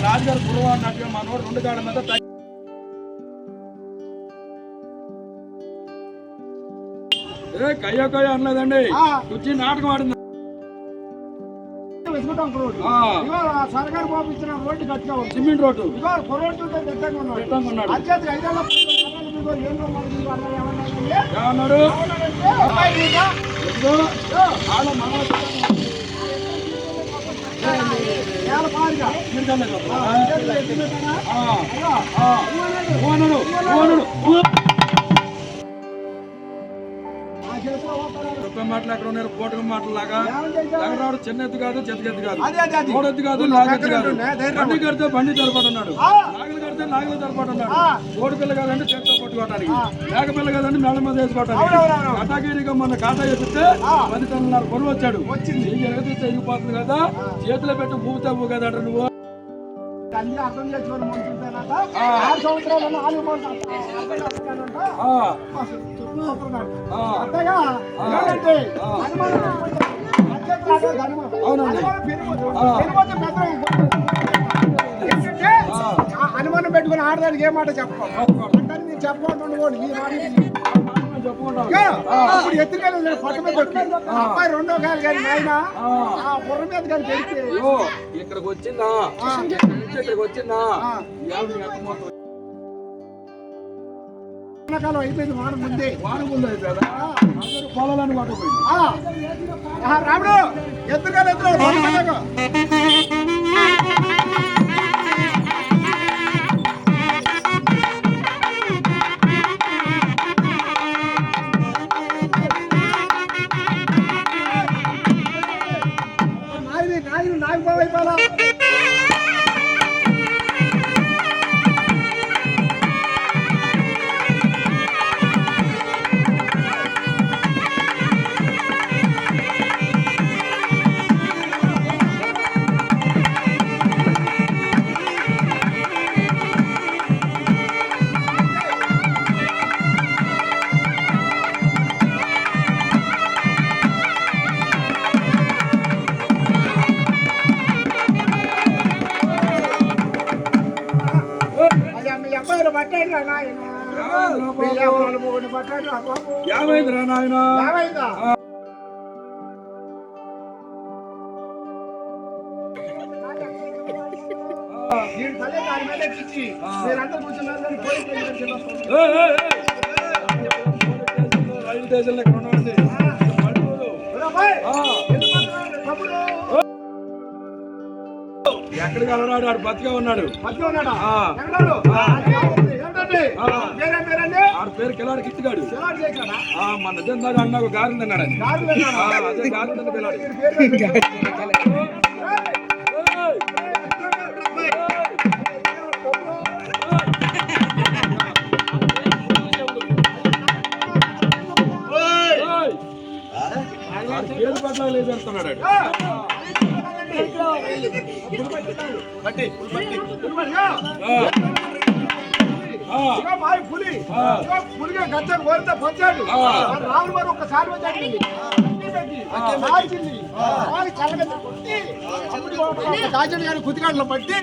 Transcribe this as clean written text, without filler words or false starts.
రాజుగారు గురువు అన్నట్టుగా మనోడు 2 కాళ్ళ మీద కయ్య అనలేదండి. కూర్చి నాటకం ఆడింది. సర్కారు పంపించిన రోడ్డు కట్టినా సిమెంట్ రోడ్డు ఉన్నాడు. ఏమన్నాడు? మాటలు అక్కడ ఉన్నారు. పోటక మాటలాగా ఎగరాడు. చిన్న ఎత్తు కాదు, చెత్తెత్తు కాదు, మూడెత్తు కాదు, నాగెత్తు కాదు. బండి కడితే బండి జరపడున్నాడు, నాగలు కడితే నాగలు జరపడున్నాడు. కోడి పిల్ల కాదంటే చేతితో పట్టుకోవటానికి, మేక పిల్ల కాదంటే మేళ మీద వేసుకోవటానికి. కటాగిరిగా మొన్న కాటా వేపిస్తే 10 టన్నుల పొరుగు వచ్చాడు. ఎగతిస్తే ఎగిపోతుంది కదా, చేతిలో పెట్టి ఊపుతావు కదా అంట నువ్వు. అన్ని అర్థం చేసుకుని మంచుంటానట 6 సంవత్సరాలు 4 మంత్స్ అనుమానం పెట్టుకుని ఆడదానికి ఏ మాట చెప్పండి. నేను చెప్పకుండా ఇప్పుడు ఎత్తుకెళ్ళి పట్ట మీద అబ్బాయి 2వ కాలు కానీ నాయన ఆ బుర్ర మీద కానీ పెడితే ఇక్కడికి వచ్చిందా, ఇక్కడికి వచ్చిందా కాలం అయిపోయింది. వాన ముందే పొలాలని పట్టపోయింది. రాముడు ఎత్తుకెళ్ళి నాకు బాగా అయిపోయాలా. ఏమైందిరా నాయన? రైలు స్టేషన్ ఎక్కడ ఉన్నామండి? ఎక్కడికి వెళ్ళరాడు, ఆడు బతికే ఉన్నాడు. ఆడు పేరు కిలాడి కిచ్చిగాడు. మన నిజంగా అన్నావు గారి తిన్నాడు. అదే గారి తిన్న పిల్లాడు. పేరు పట్ల లేదు అంటున్నాడు. పులిగా గచ్చ కోరితే పొంచాడు. రాములు వారు ఒక్కసారి వచ్చాడు. చల్లగా దాచిన గారి కుతికాడలో పట్టి